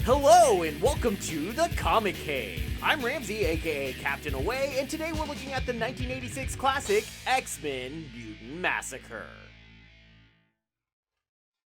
Hello and welcome to the Comic Cave. I'm Ramsey, aka Captain Away, and today we're looking at the 1986 classic X-Men Mutant Massacre.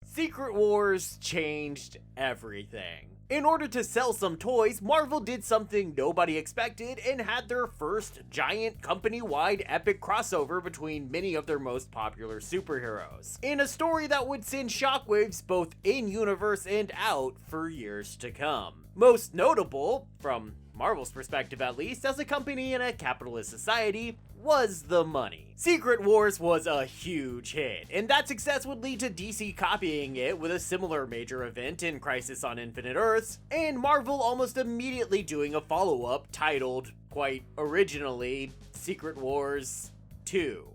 Secret Wars changed everything. In order to sell some toys, Marvel did something nobody expected and had their first giant company-wide epic crossover between many of their most popular superheroes, in a story that would send shockwaves both in-universe and out for years to come. Most notable, from Marvel's perspective at least, as a company in a capitalist society, was the money. Secret Wars was a huge hit, and that success would lead to DC copying it with a similar major event in Crisis on Infinite Earths, and Marvel almost immediately doing a follow-up titled, quite originally, Secret Wars 2.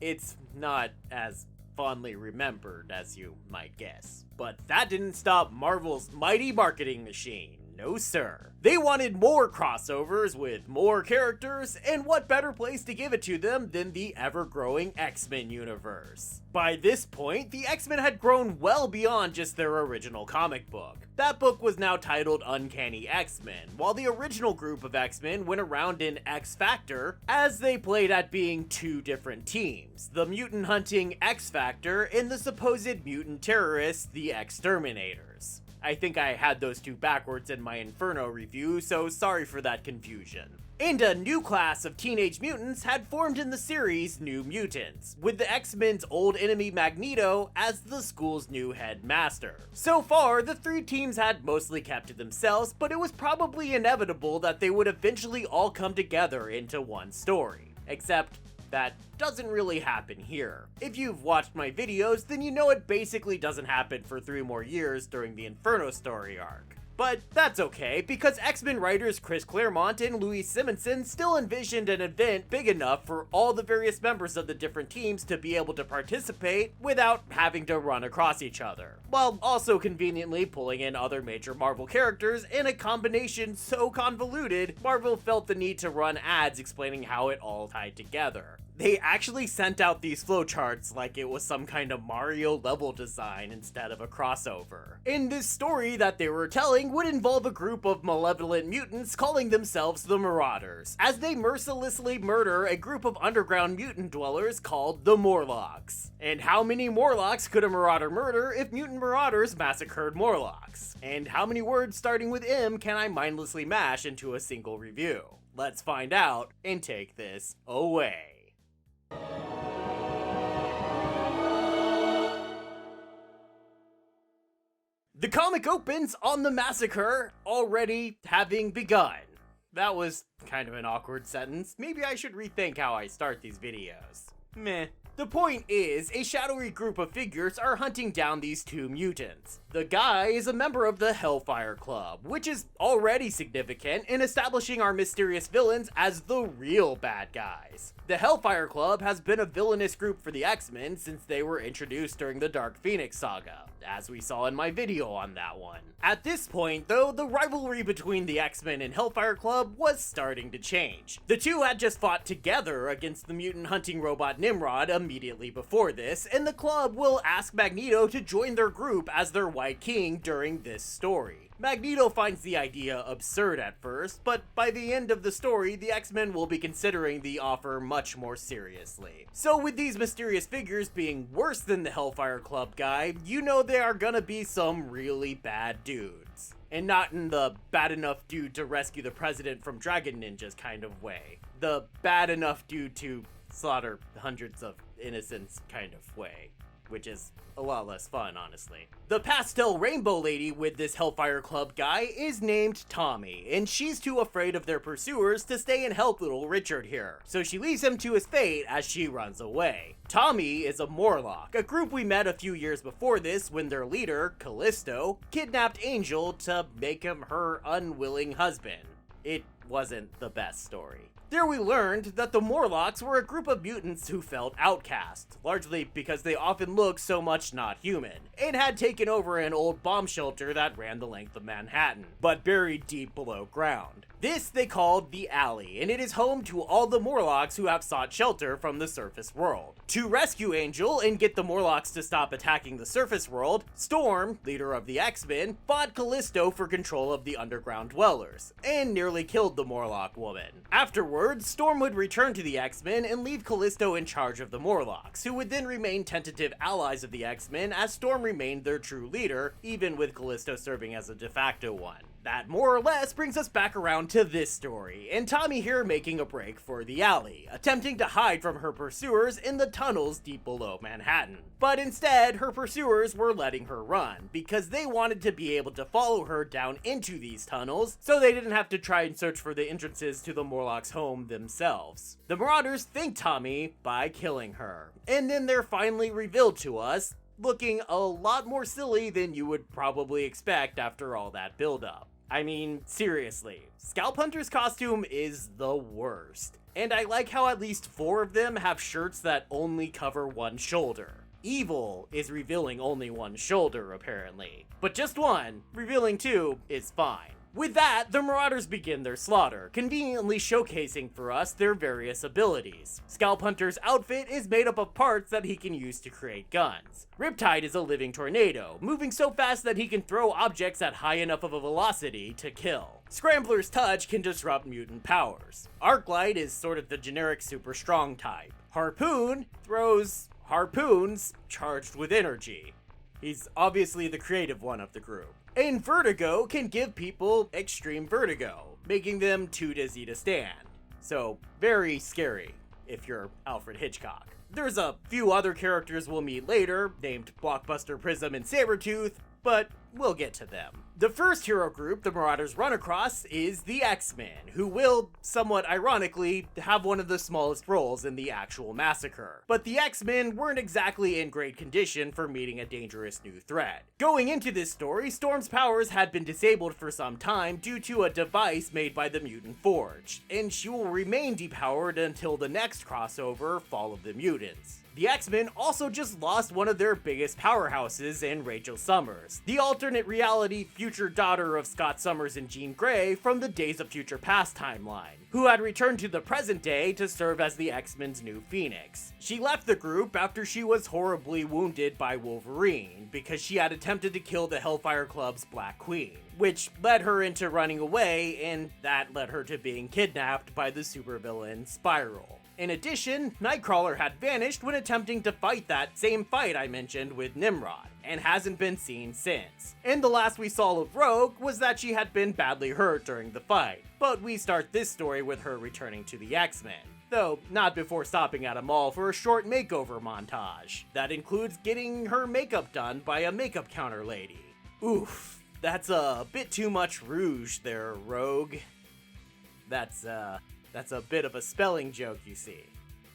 It's not as fondly remembered as you might guess, but that didn't stop Marvel's mighty marketing machine. No sir. They wanted more crossovers with more characters, and what better place to give it to them than the ever-growing X-Men universe. By this point, the X-Men had grown well beyond just their original comic book. That book was now titled Uncanny X-Men, while the original group of X-Men went around in X-Factor, as they played at being two different teams, the mutant hunting X-Factor and the supposed mutant terrorists, the Exterminators. I think I had those two backwards in my Inferno review, so sorry for that confusion. And a new class of teenage mutants had formed in the series New Mutants, with the X-Men's old enemy Magneto as the school's new headmaster. So far, the three teams had mostly kept to themselves, but it was probably inevitable that they would eventually all come together into one story. Except that doesn't really happen here. If you've watched my videos, then you know it basically doesn't happen for 3 more years during the Inferno story arc. But that's okay, because X-Men writers Chris Claremont and Louis Simonson still envisioned an event big enough for all the various members of the different teams to be able to participate without having to run across each other, while also conveniently pulling in other major Marvel characters in a combination so convoluted, Marvel felt the need to run ads explaining how it all tied together. They actually sent out these flowcharts like it was some kind of Mario level design instead of a crossover. And this story that they were telling would involve a group of malevolent mutants calling themselves the Marauders, as they mercilessly murder a group of underground mutant dwellers called the Morlocks. And how many Morlocks could a Marauder murder if mutant Marauders massacred Morlocks? And how many words starting with M can I mindlessly mash into a single review? Let's find out and take this away. The comic opens on the massacre already having begun. That was kind of an awkward sentence. Maybe I should rethink how I start these videos. Meh. The point is, a shadowy group of figures are hunting down these two mutants. The guy is a member of the Hellfire Club, which is already significant in establishing our mysterious villains as the real bad guys. The Hellfire Club has been a villainous group for the X-Men since they were introduced during the Dark Phoenix saga, as we saw in my video on that one. At this point, though, the rivalry between the X-Men and Hellfire Club was starting to change. The two had just fought together against the mutant hunting robot Nimrod immediately before this, and the club will ask Magneto to join their group as their White King during this story. Magneto finds the idea absurd at first, but by the end of the story, the X-Men will be considering the offer much more seriously. So with these mysterious figures being worse than the Hellfire Club guy, you know they are gonna be some really bad dudes. And not in the bad enough dude to rescue the president from Dragon Ninjas kind of way. The bad enough dude to slaughter hundreds of innocents kind of way, which is a lot less fun, honestly. The pastel rainbow lady with this Hellfire Club guy is named Tommy, and she's too afraid of their pursuers to stay and help little Richard here, so she leaves him to his fate as she runs away. Tommy is a Morlock, a group we met a few years before this when their leader, Callisto, kidnapped Angel to make him her unwilling husband. It wasn't the best story. There we learned that the Morlocks were a group of mutants who felt outcast, largely because they often looked so much not human, and had taken over an old bomb shelter that ran the length of Manhattan, but buried deep below ground. This they called the Alley, and it is home to all the Morlocks who have sought shelter from the surface world. To rescue Angel and get the Morlocks to stop attacking the surface world, Storm, leader of the X-Men, fought Callisto for control of the underground dwellers, and nearly killed the Morlock woman. Afterwards, Storm would return to the X-Men and leave Callisto in charge of the Morlocks, who would then remain tentative allies of the X-Men as Storm remained their true leader, even with Callisto serving as a de facto one. That more or less brings us back around to this story, and Tommy here making a break for the Alley, attempting to hide from her pursuers in the tunnels deep below Manhattan. But instead, her pursuers were letting her run, because they wanted to be able to follow her down into these tunnels, so they didn't have to try and search for the entrances to the Morlocks' home themselves. The Marauders thank Tommy by killing her, and then they're finally revealed to us, looking a lot more silly than you would probably expect after all that buildup. I mean, seriously, Scalp Hunter's costume is the worst. And I like how at least 4 of them have shirts that only cover one shoulder. Evil is revealing only one shoulder, apparently. But just one, revealing 2, is fine. With that, the Marauders begin their slaughter, conveniently showcasing for us their various abilities. Scalp Hunter's outfit is made up of parts that he can use to create guns. Riptide is a living tornado, moving so fast that he can throw objects at high enough of a velocity to kill. Scrambler's touch can disrupt mutant powers. Arclight is sort of the generic super strong type. Harpoon throws harpoons charged with energy. He's obviously the creative one of the group. And Vertigo can give people extreme vertigo, making them too dizzy to stand. So, very scary if you're Alfred Hitchcock. There's a few other characters we'll meet later, named Blockbuster Prism and Sabretooth, but we'll get to them. The first hero group the Marauders run across is the X-Men, who will, somewhat ironically, have one of the smallest roles in the actual massacre. But the X-Men weren't exactly in great condition for meeting a dangerous new threat. Going into this story, Storm's powers had been disabled for some time due to a device made by the Mutant Forge, and she will remain depowered until the next crossover, Fall of the Mutants. The X-Men also just lost one of their biggest powerhouses in Rachel Summers, the alternate reality future daughter of Scott Summers and Jean Grey from the Days of Future Past timeline, who had returned to the present day to serve as the X-Men's new Phoenix. She left the group after she was horribly wounded by Wolverine, because she had attempted to kill the Hellfire Club's Black Queen, which led her into running away, and that led her to being kidnapped by the supervillain Spiral. In addition, Nightcrawler had vanished when attempting to fight that same fight I mentioned with Nimrod, and hasn't been seen since. And the last we saw of Rogue was that she had been badly hurt during the fight, but we start this story with her returning to the X-Men. Though, not before stopping at a mall for a short makeover montage. That includes getting her makeup done by a makeup counter lady. Oof, that's a bit too much rouge there, Rogue. That's a bit of a spelling joke, you see.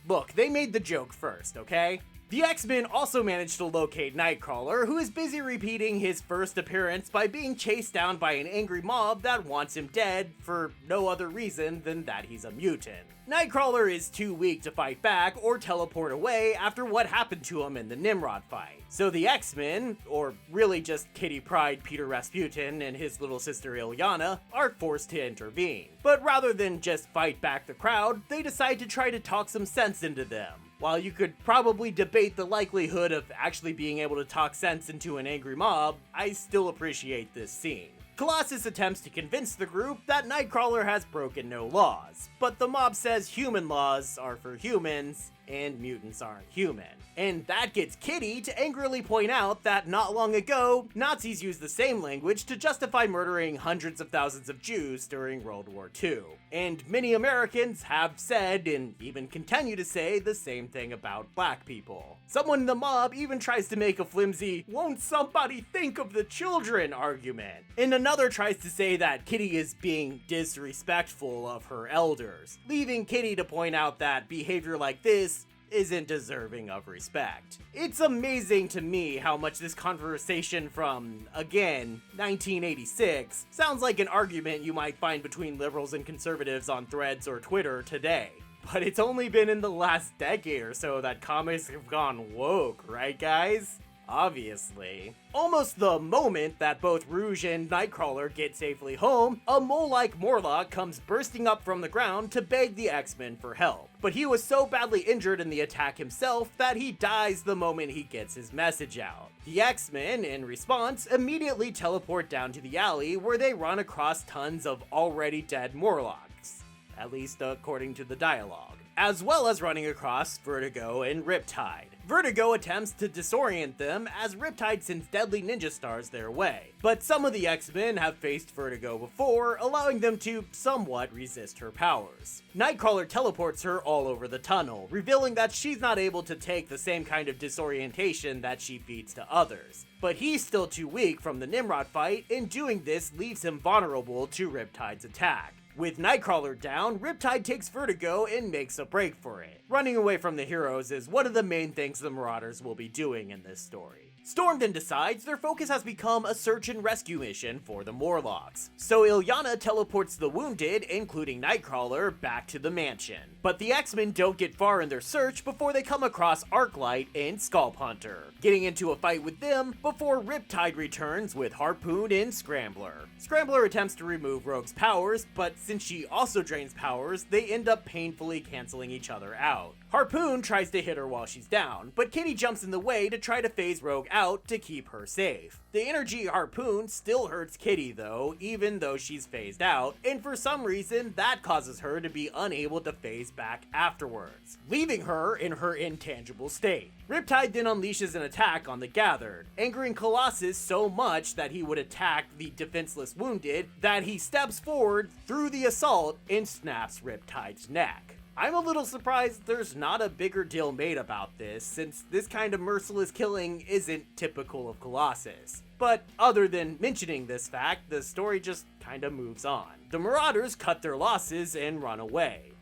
Look, they made the joke first, okay? The X-Men also managed to locate Nightcrawler, who is busy repeating his first appearance by being chased down by an angry mob that wants him dead for no other reason than that he's a mutant. Nightcrawler is too weak to fight back or teleport away after what happened to him in the Nimrod fight. So the X-Men, or really just Kitty Pryde, Peter Rasputin, and his little sister Ilyana, are forced to intervene. But rather than just fight back the crowd, they decide to try to talk some sense into them. While you could probably debate the likelihood of actually being able to talk sense into an angry mob, I still appreciate this scene. Colossus attempts to convince the group that Nightcrawler has broken no laws, but the mob says human laws are for humans, and mutants aren't human. And that gets Kitty to angrily point out that not long ago, Nazis used the same language to justify murdering hundreds of thousands of Jews during World War II. And many Americans have said, and even continue to say, the same thing about black people. Someone in the mob even tries to make a flimsy, "won't somebody think of the children" argument. And another tries to say that Kitty is being disrespectful of her elders, leaving Kitty to point out that behavior like this isn't deserving of respect. It's amazing to me how much this conversation from, again, 1986 sounds like an argument you might find between liberals and conservatives on Threads or Twitter today. But it's only been in the last decade or so that comics have gone woke, right guys? Obviously. Almost the moment that both Rouge and Nightcrawler get safely home, a mole-like Morlock comes bursting up from the ground to beg the X-Men for help. But he was so badly injured in the attack himself that he dies the moment he gets his message out. The X-Men, in response, immediately teleport down to the alley where they run across tons of already dead Morlocks, at least according to the dialogue, as well as running across Vertigo and Riptide. Vertigo attempts to disorient them as Riptide sends deadly ninja stars their way, but some of the X-Men have faced Vertigo before, allowing them to somewhat resist her powers. Nightcrawler teleports her all over the tunnel, revealing that she's not able to take the same kind of disorientation that she feeds to others. But he's still too weak from the Nimrod fight, and doing this leaves him vulnerable to Riptide's attack. With Nightcrawler down, Riptide takes Vertigo and makes a break for it. Running away from the heroes is one of the main things the Marauders will be doing in this story. Storm then decides their focus has become a search and rescue mission for the Morlocks, so Illyana teleports the wounded, including Nightcrawler, back to the mansion. But the X-Men don't get far in their search before they come across Arclight and Skullpunter, getting into a fight with them before Riptide returns with Harpoon and Scrambler. Scrambler attempts to remove Rogue's powers, but since she also drains powers, they end up painfully canceling each other out. Harpoon tries to hit her while she's down, but Kitty jumps in the way to try to phase Rogue out to keep her safe. The energy Harpoon still hurts Kitty though, even though she's phased out, and for some reason that causes her to be unable to phase back afterwards, leaving her in her intangible state. Riptide then unleashes an attack on the Gathered, angering Colossus so much that he would attack the defenseless wounded that he steps forward through the assault and snaps Riptide's neck. I'm a little surprised there's not a bigger deal made about this, since this kind of merciless killing isn't typical of Colossus. But other than mentioning this fact, the story just kinda moves on. The Marauders cut their losses and run away.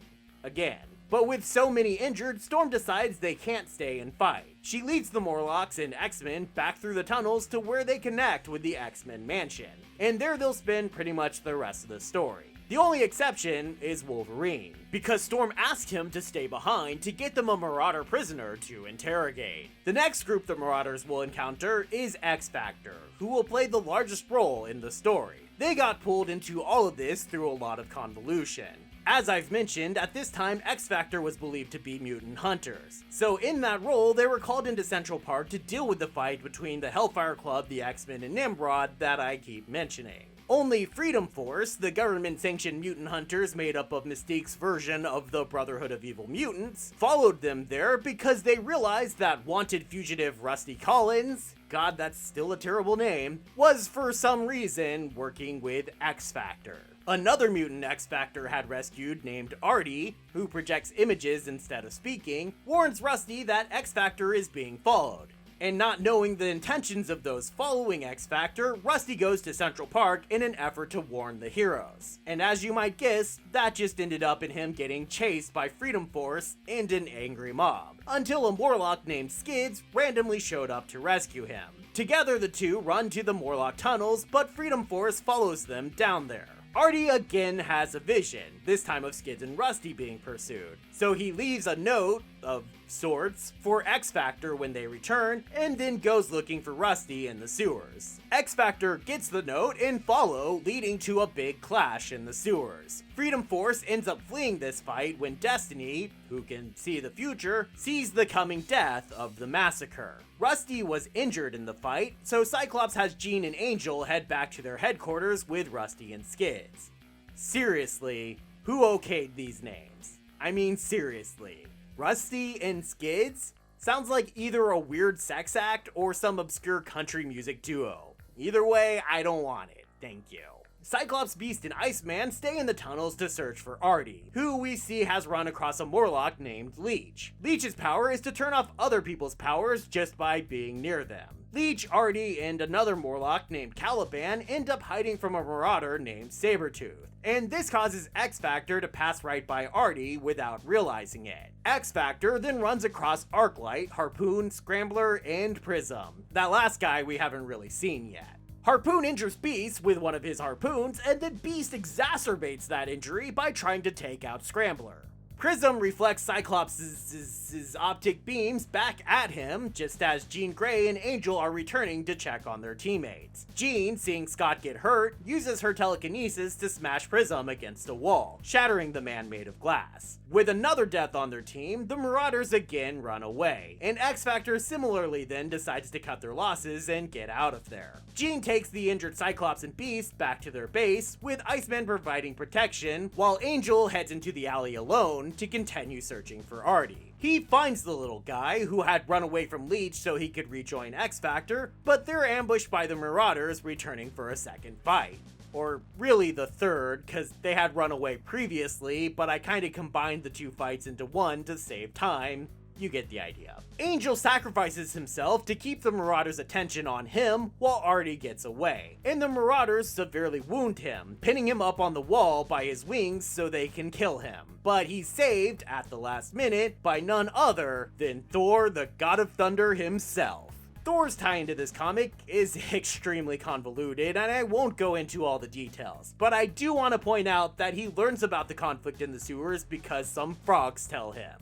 Again. But with so many injured, Storm decides they can't stay and fight. She leads the Morlocks and X-Men back through the tunnels to where they connect with the X-Men mansion, and there they'll spend pretty much the rest of the story. The only exception is Wolverine, because Storm asked him to stay behind to get them a Marauder prisoner to interrogate. The next group the Marauders will encounter is X-Factor, who will play the largest role in the story. They got pulled into all of this through a lot of convolution. As I've mentioned, at this time X-Factor was believed to be mutant hunters, so in that role they were called into Central Park to deal with the fight between the Hellfire Club, the X-Men, and Nimrod that I keep mentioning. Only Freedom Force, the government-sanctioned mutant hunters made up of Mystique's version of the Brotherhood of Evil Mutants, followed them there because they realized that wanted fugitive Rusty Collins, God, that's still a terrible name, was for some reason working with X-Factor. Another mutant X-Factor had rescued named Artie, who projects images instead of speaking, warns Rusty that X-Factor is being followed. And not knowing the intentions of those following X-Factor, Rusty goes to Central Park in an effort to warn the heroes. And as you might guess, that just ended up in him getting chased by Freedom Force and an angry mob, until a Morlock named Skids randomly showed up to rescue him. Together the two run to the Morlock tunnels, but Freedom Force follows them down there. Artie again has a vision, this time of Skids and Rusty being pursued, so he leaves a note, of sorts, for X-Factor when they return, and then goes looking for Rusty in the sewers. X-Factor gets the note and follow, leading to a big clash in the sewers. Freedom Force ends up fleeing this fight when Destiny, who can see the future, sees the coming death of the massacre. Rusty was injured in the fight, so Cyclops has Jean and Angel head back to their headquarters with Rusty and Skids. Seriously, who okayed these names? I mean, seriously. Rusty and Skids? Sounds like either a weird sex act or some obscure country music duo. Either way, I don't want it. Thank you. Cyclops, Beast, and Iceman stay in the tunnels to search for Artie, who we see has run across a Morlock named Leech. Leech's power is to turn off other people's powers just by being near them. Leech, Artie, and another Morlock named Caliban end up hiding from a Marauder named Sabretooth, and this causes X-Factor to pass right by Artie without realizing it. X-Factor then runs across Arclight, Harpoon, Scrambler, and Prism. That last guy we haven't really seen yet. Harpoon injures Beast with one of his harpoons, and then Beast exacerbates that injury by trying to take out Scrambler. Prism reflects Cyclops' optic beams back at him, just as Jean Grey and Angel are returning to check on their teammates. Jean, seeing Scott get hurt, uses her telekinesis to smash Prism against a wall, shattering the man made of glass. With another death on their team, the Marauders again run away, and X-Factor similarly then decides to cut their losses and get out of there. Jean takes the injured Cyclops and Beast back to their base, with Iceman providing protection, while Angel heads into the alley alone to continue searching for Artie. He finds the little guy, who had run away from Leech so he could rejoin X-Factor, but they're ambushed by the Marauders returning for a second fight. Or really the third, cause they had run away previously, but I kinda combined the two fights into one to save time. You get the idea. Angel sacrifices himself to keep the Marauders' attention on him while Artie gets away, and the Marauders severely wound him, pinning him up on the wall by his wings so they can kill him. But he's saved, at the last minute, by none other than Thor, the God of Thunder himself. Thor's tie into this comic is extremely convoluted, and I won't go into all the details, but I do want to point out that he learns about the conflict in the sewers because some frogs tell him.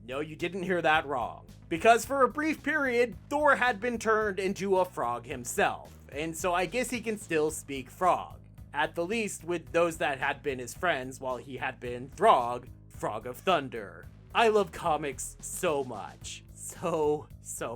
No, you didn't hear that wrong. Because for a brief period, Thor had been turned into a frog himself, and so I guess he can still speak frog. At the least with those that had been his friends while he had been Throg, Frog of Thunder. I love comics so much. So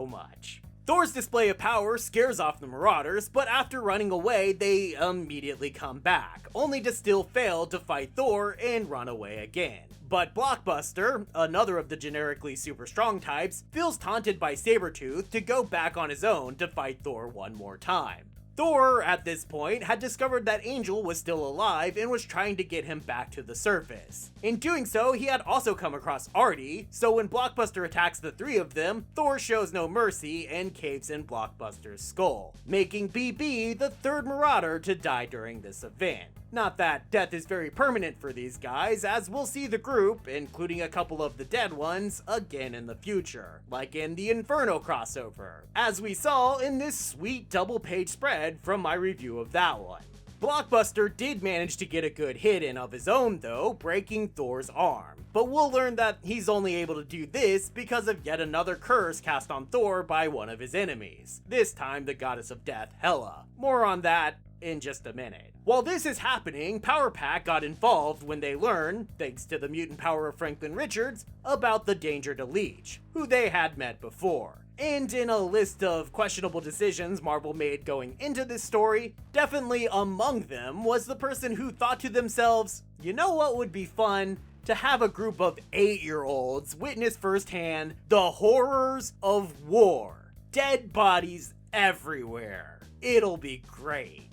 much. Thor's display of power scares off the Marauders, but after running away, they immediately come back, only to still fail to fight Thor and run away again. But Blockbuster, another of the generically super strong types, feels taunted by Sabretooth to go back on his own to fight Thor one more time. Thor, at this point, had discovered that Angel was still alive and was trying to get him back to the surface. In doing so, he had also come across Artie, so when Blockbuster attacks the three of them, Thor shows no mercy and caves in Blockbuster's skull, making BB the third Marauder to die during this event. Not that death is very permanent for these guys, as we'll see the group, including a couple of the dead ones, again in the future, like in the Inferno crossover, as we saw in this sweet double-page spread from my review of that one. Blockbuster did manage to get a good hit in of his own though, breaking Thor's arm, but we'll learn that he's only able to do this because of yet another curse cast on Thor by one of his enemies, this time the goddess of death, Hela. More on that in just a minute. While this is happening, Power Pack got involved when they learned, thanks to the mutant power of Franklin Richards, about the danger to Leech, who they had met before. And in a list of questionable decisions Marvel made going into this story, definitely among them was the person who thought to themselves, you know what would be fun? To have a group of 8-year-olds witness firsthand the horrors of war. Dead bodies everywhere. It'll be great.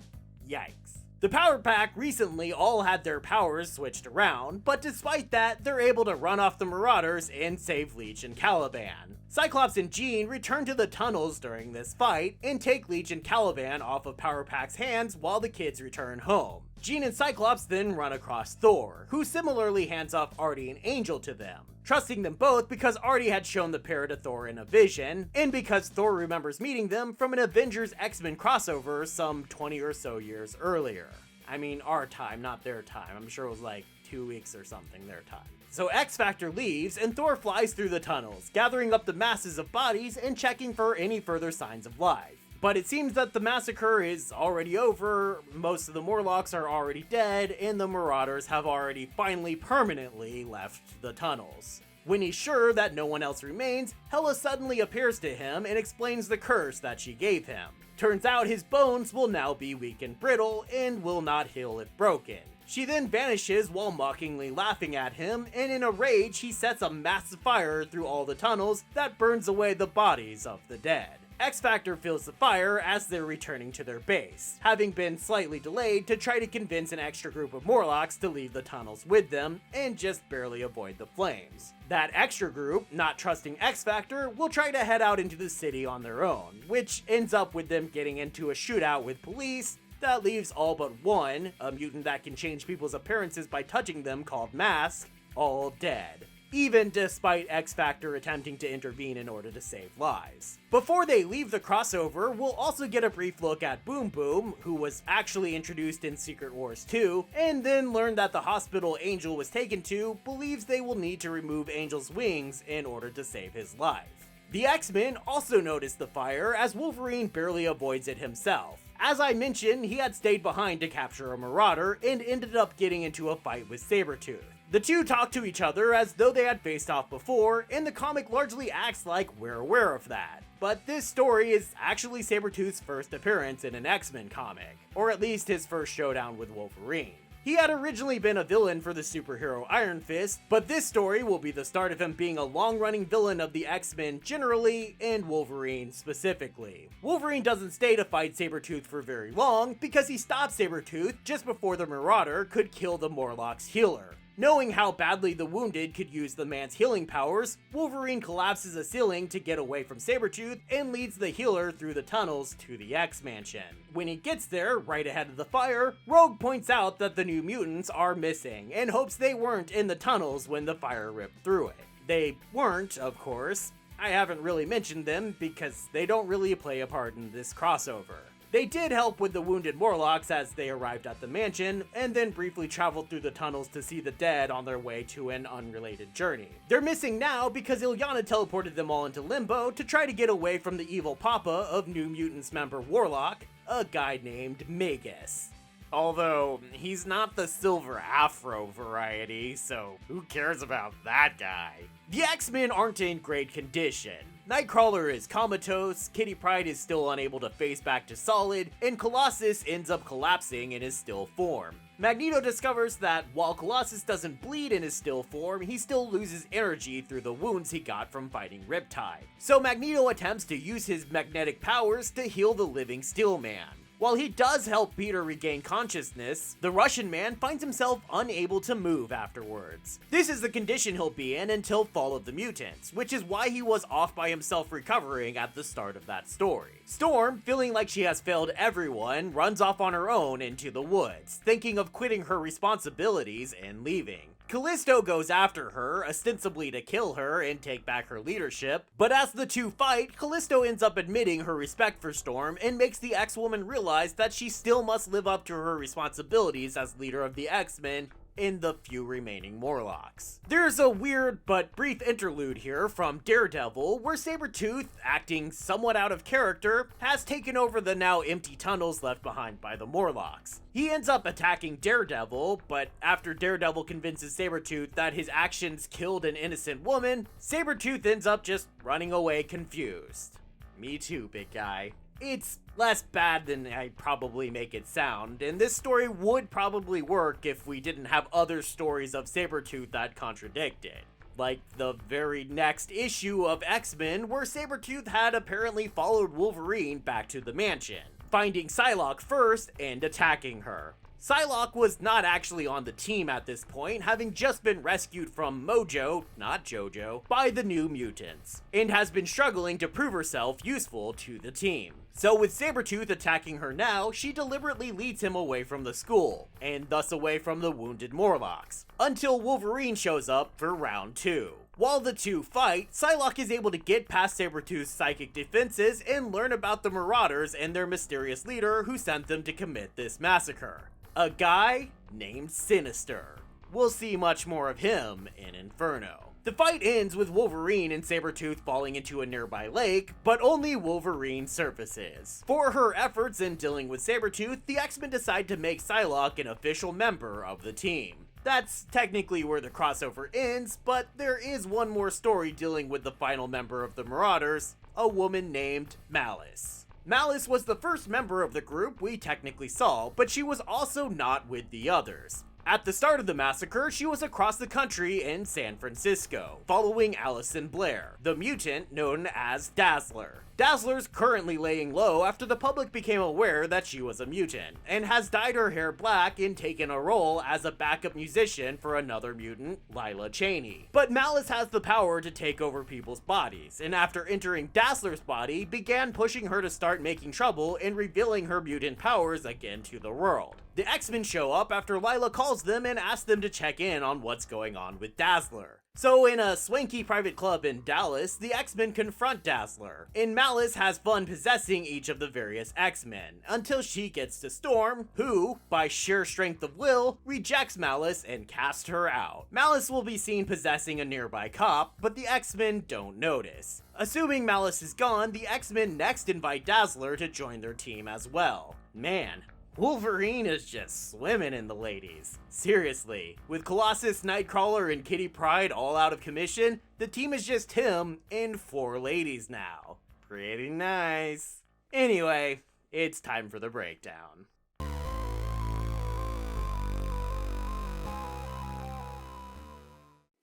Yikes. The Power Pack recently all had their powers switched around, but despite that, they're able to run off the Marauders and save Leech and Caliban. Cyclops and Jean return to the tunnels during this fight and take Leech and Caliban off of Power Pack's hands while the kids return home. Jean and Cyclops then run across Thor, who similarly hands off Artie and Angel to them, trusting them both because Artie had shown the pair to Thor in a vision, and because Thor remembers meeting them from an Avengers X-Men crossover some 20 or so years earlier. I mean, our time, not their time. I'm sure it was like 2 weeks or something their time. So X-Factor leaves and Thor flies through the tunnels, gathering up the masses of bodies and checking for any further signs of life. But it seems that the massacre is already over, most of the Morlocks are already dead, and the Marauders have already finally permanently left the tunnels. When he's sure that no one else remains, Hela suddenly appears to him and explains the curse that she gave him. Turns out his bones will now be weak and brittle and will not heal if broken. She then vanishes while mockingly laughing at him, and in a rage he sets a massive fire through all the tunnels that burns away the bodies of the dead. X-Factor feels the fire as they're returning to their base, having been slightly delayed to try to convince an extra group of Morlocks to leave the tunnels with them and just barely avoid the flames. That extra group, not trusting X-Factor, will try to head out into the city on their own, which ends up with them getting into a shootout with police that leaves all but one, a mutant that can change people's appearances by touching them called Mask, all dead. even despite X-Factor attempting to intervene in order to save lives. Before they leave the crossover, we'll also get a brief look at Boom Boom, who was actually introduced in Secret Wars 2, and then learn that the hospital Angel was taken to believes they will need to remove Angel's wings in order to save his life. The X-Men also notice the fire as Wolverine barely avoids it himself. As I mentioned, he had stayed behind to capture a Marauder and ended up getting into a fight with Sabretooth. The two talk to each other as though they had faced off before, and the comic largely acts like we're aware of that. But this story is actually Sabretooth's first appearance in an X-Men comic, or at least his first showdown with Wolverine. He had originally been a villain for the superhero Iron Fist, but this story will be the start of him being a long-running villain of the X-Men generally, and Wolverine specifically. Wolverine doesn't stay to fight Sabretooth for very long, because he stops Sabretooth just before the Marauder could kill the Morlocks healer. Knowing how badly the wounded could use the man's healing powers, Wolverine collapses a ceiling to get away from Sabretooth and leads the healer through the tunnels to the X-Mansion. When he gets there, right ahead of the fire, Rogue points out that the New Mutants are missing and hopes they weren't in the tunnels when the fire ripped through it. They weren't, of course. I haven't really mentioned them because they don't really play a part in this crossover. They did help with the wounded Morlocks as they arrived at the mansion, and then briefly traveled through the tunnels to see the dead on their way to an unrelated journey. They're missing now because Illyana teleported them all into Limbo to try to get away from the evil papa of New Mutants member Warlock, a guy named Magus. Although, he's not the silver afro variety, so who cares about that guy? The X-Men aren't in great condition. Nightcrawler is comatose, Kitty Pryde is still unable to face back to solid, and Colossus ends up collapsing in his still form. Magneto discovers that while Colossus doesn't bleed in his still form, he still loses energy through the wounds he got from fighting Riptide. So Magneto attempts to use his magnetic powers to heal the living Steel Man. While he does help Peter regain consciousness, the Russian man finds himself unable to move afterwards. This is the condition he'll be in until Fall of the Mutants, which is why he was off by himself recovering at the start of that story. Storm, feeling like she has failed everyone, runs off on her own into the woods, thinking of quitting her responsibilities and leaving. Callisto goes after her, ostensibly to kill her and take back her leadership, but as the two fight, Callisto ends up admitting her respect for Storm and makes the X-Woman realize that she still must live up to her responsibilities as leader of the X-Men in the few remaining Morlocks. There's a weird but brief interlude here from Daredevil where Sabretooth, acting somewhat out of character, has taken over the now empty tunnels left behind by the Morlocks. He ends up attacking Daredevil, but after Daredevil convinces Sabretooth that his actions killed an innocent woman, Sabretooth ends up just running away confused. Me too, big guy. It's less bad than I probably make it sound, and this story would probably work if we didn't have other stories of Sabretooth that contradict it. Like the very next issue of X-Men where Sabretooth had apparently followed Wolverine back to the mansion, finding Psylocke first and attacking her. Psylocke was not actually on the team at this point, having just been rescued from Mojo, not Jojo, by the New Mutants, and has been struggling to prove herself useful to the team. So with Sabretooth attacking her now, she deliberately leads him away from the school, and thus away from the wounded Morlocks, until Wolverine shows up for round 2. While the two fight, Psylocke is able to get past Sabretooth's psychic defenses and learn about the Marauders and their mysterious leader who sent them to commit this massacre. A guy named Sinister. We'll see much more of him in Inferno. The fight ends with Wolverine and Sabretooth falling into a nearby lake, but only Wolverine surfaces. For her efforts in dealing with Sabretooth, the X-Men decide to make Psylocke an official member of the team. That's technically where the crossover ends, but there is one more story dealing with the final member of the Marauders, a woman named Malice. Malice was the first member of the group we technically saw, but she was also not with the others. At the start of the massacre, she was across the country in San Francisco, following Allison Blair, the mutant known as Dazzler. Dazzler's currently laying low after the public became aware that she was a mutant, and has dyed her hair black and taken a role as a backup musician for another mutant, Lila Cheney. But Malice has the power to take over people's bodies, and after entering Dazzler's body, began pushing her to start making trouble and revealing her mutant powers again to the world. The X-Men show up after Lila calls them and asks them to check in on what's going on with Dazzler. So in a swanky private club in Dallas, the X-Men confront Dazzler, and Malice has fun possessing each of the various X-Men, until she gets to Storm, who, by sheer strength of will, rejects Malice and casts her out. Malice will be seen possessing a nearby cop, but the X-Men don't notice. Assuming Malice is gone, the X-Men next invite Dazzler to join their team as well. Man, Wolverine is just swimming in the ladies. Seriously, with Colossus, Nightcrawler, and Kitty Pryde all out of commission, the team is just him and 4 ladies now. Pretty nice. Anyway, it's time for the breakdown.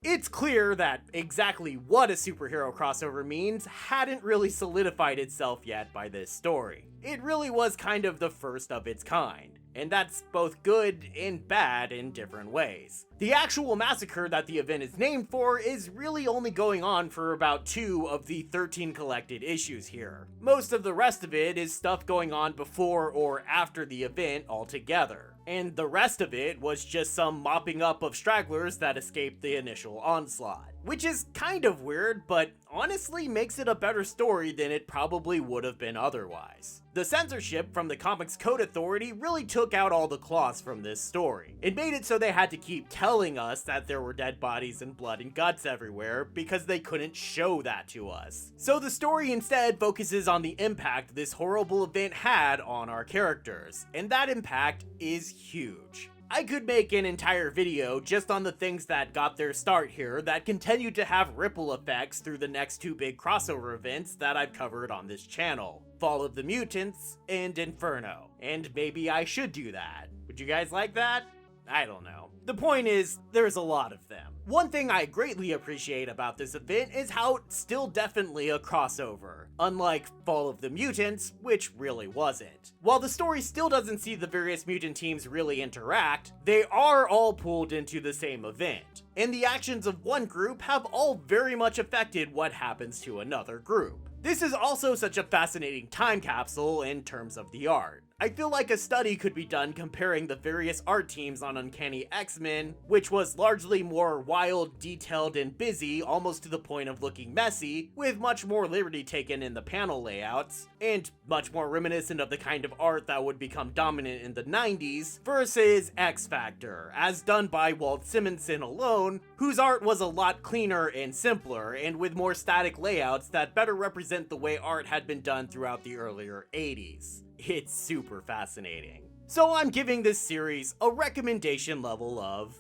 It's clear that exactly what a superhero crossover means hadn't really solidified itself yet by this story. It really was kind of the first of its kind, and that's both good and bad in different ways. The actual massacre that the event is named for is really only going on for about 2 of the 13 collected issues here. Most of the rest of it is stuff going on before or after the event altogether. And the rest of it was just some mopping up of stragglers that escaped the initial onslaught. Which is kind of weird, but honestly makes it a better story than it probably would have been otherwise. The censorship from the Comics Code Authority really took out all the claws from this story. It made it so they had to keep telling us that there were dead bodies and blood and guts everywhere because they couldn't show that to us. So the story instead focuses on the impact this horrible event had on our characters, and that impact is huge. I could make an entire video just on the things that got their start here that continue to have ripple effects through the next 2 big crossover events that I've covered on this channel. Fall of the Mutants and Inferno. And maybe I should do that. Would you guys like that? I don't know. The point is, there's a lot of them. One thing I greatly appreciate about this event is how it's still definitely a crossover, unlike Fall of the Mutants, which really wasn't. While the story still doesn't see the various mutant teams really interact, they are all pulled into the same event, and the actions of one group have all very much affected what happens to another group. This is also such a fascinating time capsule in terms of the art. I feel like a study could be done comparing the various art teams on Uncanny X-Men, which was largely more wild, detailed, and busy, almost to the point of looking messy, with much more liberty taken in the panel layouts, and much more reminiscent of the kind of art that would become dominant in the 90s, versus X-Factor, as done by Walt Simonson alone, whose art was a lot cleaner and simpler, and with more static layouts that better represent the way art had been done throughout the earlier 80s. It's super fascinating. So I'm giving this series a recommendation level of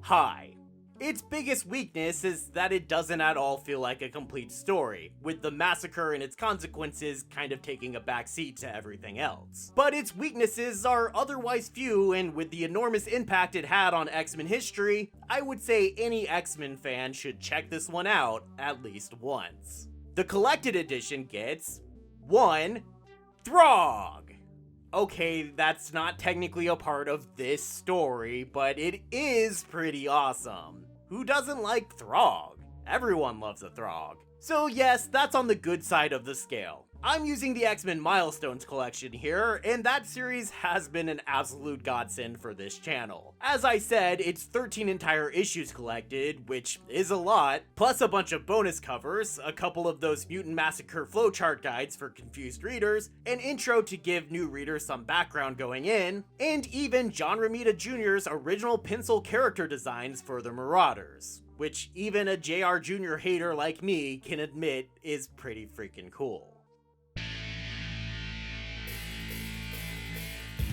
high. Its biggest weakness is that it doesn't at all feel like a complete story, with the massacre and its consequences kind of taking a backseat to everything else. But its weaknesses are otherwise few, and with the enormous impact it had on X-Men history, I would say any X-Men fan should check this one out at least once. The collected edition gets 1. Throg! Okay, that's not technically a part of this story, but it is pretty awesome. Who doesn't like Throg? Everyone loves a Throg. So yes, that's on the good side of the scale. I'm using the X-Men Milestones collection here, and that series has been an absolute godsend for this channel. As I said, it's 13 entire issues collected, which is a lot, plus a bunch of bonus covers, a couple of those Mutant Massacre flowchart guides for confused readers, an intro to give new readers some background going in, and even John Romita Jr.'s original pencil character designs for the Marauders, which even a JR Jr. hater like me can admit is pretty freaking cool.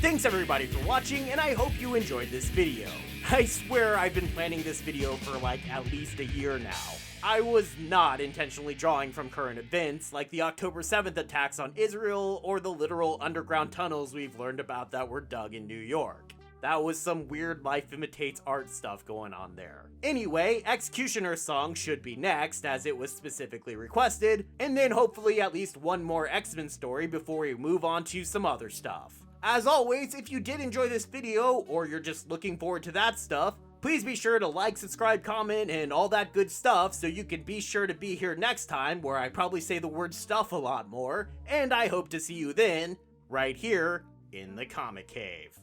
Thanks everybody for watching, and I hope you enjoyed this video. I swear I've been planning this video for like at least a year now. I was not intentionally drawing from current events like the October 7th attacks on Israel or the literal underground tunnels we've learned about that were dug in New York. That was some weird life imitates art stuff going on there. Anyway, Executioner's song should be next, as it was specifically requested, and then hopefully at least one more X-Men story before we move on to some other stuff. As always, if you did enjoy this video, or you're just looking forward to that stuff, please be sure to like, subscribe, comment, and all that good stuff so you can be sure to be here next time, where I probably say the word stuff a lot more, and I hope to see you then, right here, in the Comic Cave.